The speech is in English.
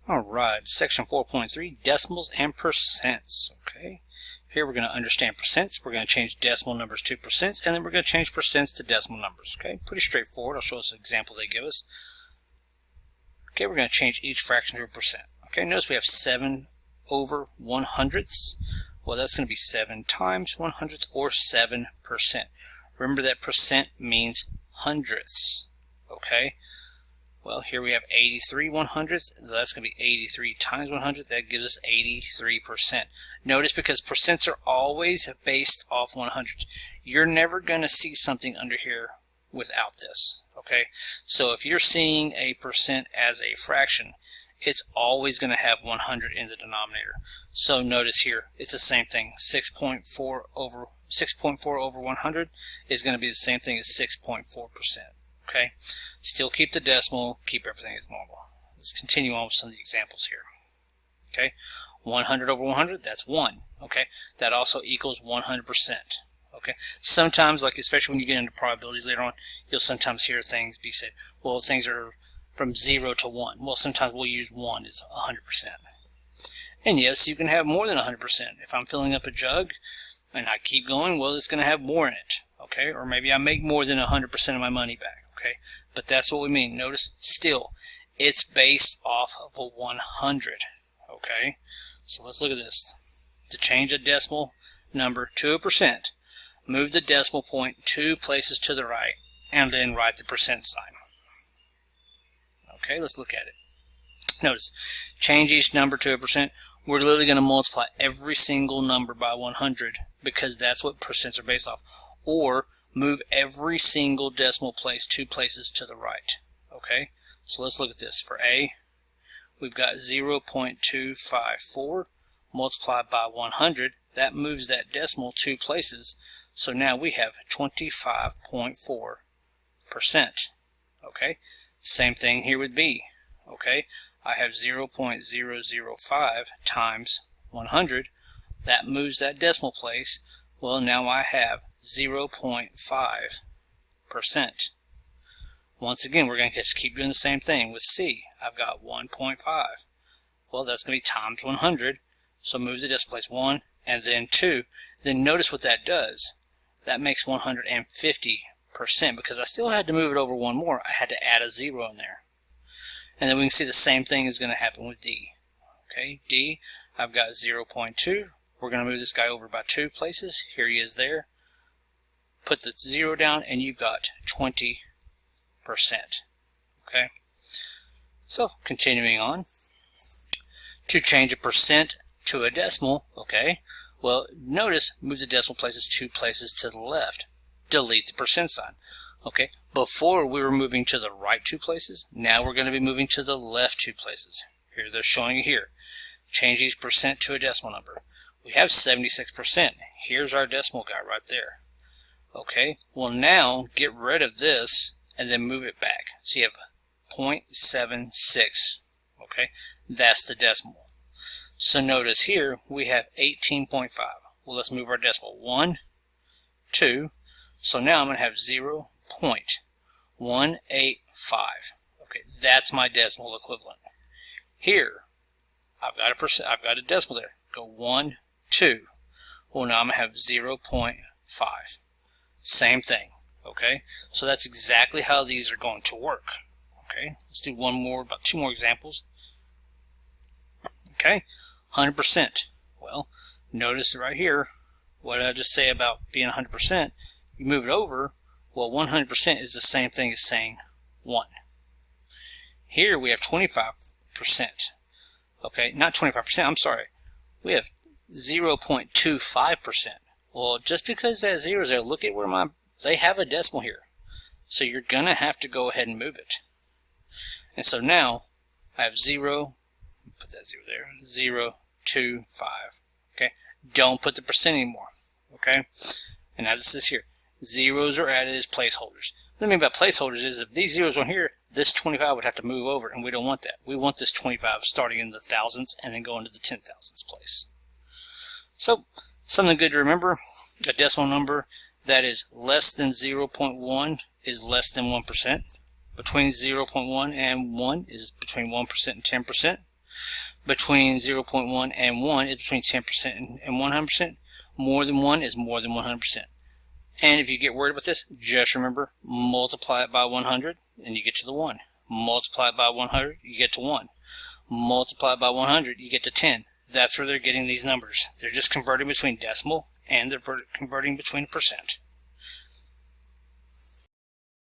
Alright, section 4.3, decimals and percents. Okay, here we're going to understand percents. We're going to change decimal numbers to percents, and then we're going to change percents to decimal numbers. Okay, pretty straightforward. I'll show us an example they give us. Okay, we're going to change each fraction to a percent. Okay, notice we have 7 over 100ths. Well, that's going to be 7 times 100ths, or 7%. Remember that percent means hundredths. Okay, well, here we have 83 100ths. That's going to be 83 times 100. That gives us 83%. Notice, because percents are always based off 100, you're never going to see something under here without this. Okay, so if you're seeing a percent as a fraction, it's always going to have 100 in the denominator. So notice here, it's the same thing. 6.4 over 100 is going to be the same thing as 6.4%. Okay, still keep the decimal, keep everything as normal. Let's continue on with some of the examples here. Okay, 100 over 100, that's 1. Okay, that also equals 100%. Okay, sometimes, like especially when you get into probabilities later on, you'll sometimes hear things be said, well, things are from 0 to 1. Well, sometimes we'll use 1 as 100%. And yes, you can have more than 100%. If I'm filling up a jug and I keep going, well, it's going to have more in it. Okay, or maybe I make more than 100% of my money back. Okay, but that's what we mean. Notice, still, it's based off of a 100. Okay, so let's look at this. To change a decimal number to a percent, move the decimal point 2 places to the right, and then write the percent sign. Okay, let's look at it. Notice, change each number to a percent. We're literally going to multiply every single number by 100, because that's what percents are based off. Or move every single decimal place 2 places to the right. Okay, so let's look at this. For A, we've got 0.254 multiplied by 100. That moves that decimal 2 places. So now we have 25.4%. Okay, same thing here with B. Okay, I have 0.005 times 100. That moves that decimal place. Well, now I have 0.5%. Once again, we're going to just keep doing the same thing with C. I've got 1.5. Well, that's going to be times 100. So move the decimal place 1 and then 2. Then notice what that does. That makes 150%, because I still had to move it over one more. I had to add a 0 in there. And then we can see the same thing is going to happen with D. Okay, D, I've got 0.2. We're going to move this guy over by 2 places. Here he is there. Put the 0 down, and you've got 20%. Okay, so continuing on. To change a percent to a decimal, okay, well, notice, move the decimal places 2 places to the left. Delete the percent sign. Okay, before we were moving to the right 2 places, now we're going to be moving to the left 2 places. Here they're showing you here. Change each percent to a decimal number. We have 76%. Here's our decimal guy right there. Okay, well, now get rid of this and then move it back. So you have 0.76. Okay, that's the decimal. So notice here we have 18.5. Well, let's move our decimal 1, 2. So now I'm going to have 0.185. Okay, that's my decimal equivalent. Here, I've got a percent. I've got a decimal there. Go 1, 2. Well, now I'm going to have 0.5. Same thing. Okay, so that's exactly how these are going to work. Okay, let's do one more, about 2 more examples. Okay, 100%. Well, notice right here, what did I just say about being 100%? You move it over, well, 100% is the same thing as saying 1. Here we have 25%. Okay, not 25%, I'm sorry. We have 0.25%. Well, just because that 0 is there, look at where they have a decimal here. So you're going to have to go ahead and move it. And so now I have 0, put that 0 there, 0.25. Okay, don't put the percent anymore. Okay, and as it says here, zeros are added as placeholders. What I mean by placeholders is if these zeros on here, this 25 would have to move over, and we don't want that. We want this 25 starting in the thousandths and then going to the 10,000ths place. So, something good to remember, a decimal number that is less than 0.1 is less than 1%. Between 0.1 and 1 is between 1% and 10%. between 0.1 and 1 is between 10% and 100%. More than 1 is more than 100%. And if you get worried about this, just remember, multiply it by 100 and you get to the 1. Multiply it by 100, you get to 1. Multiply it by 100, you get to 10. That's where they're getting these numbers. They're just converting between decimal and they're converting between percent.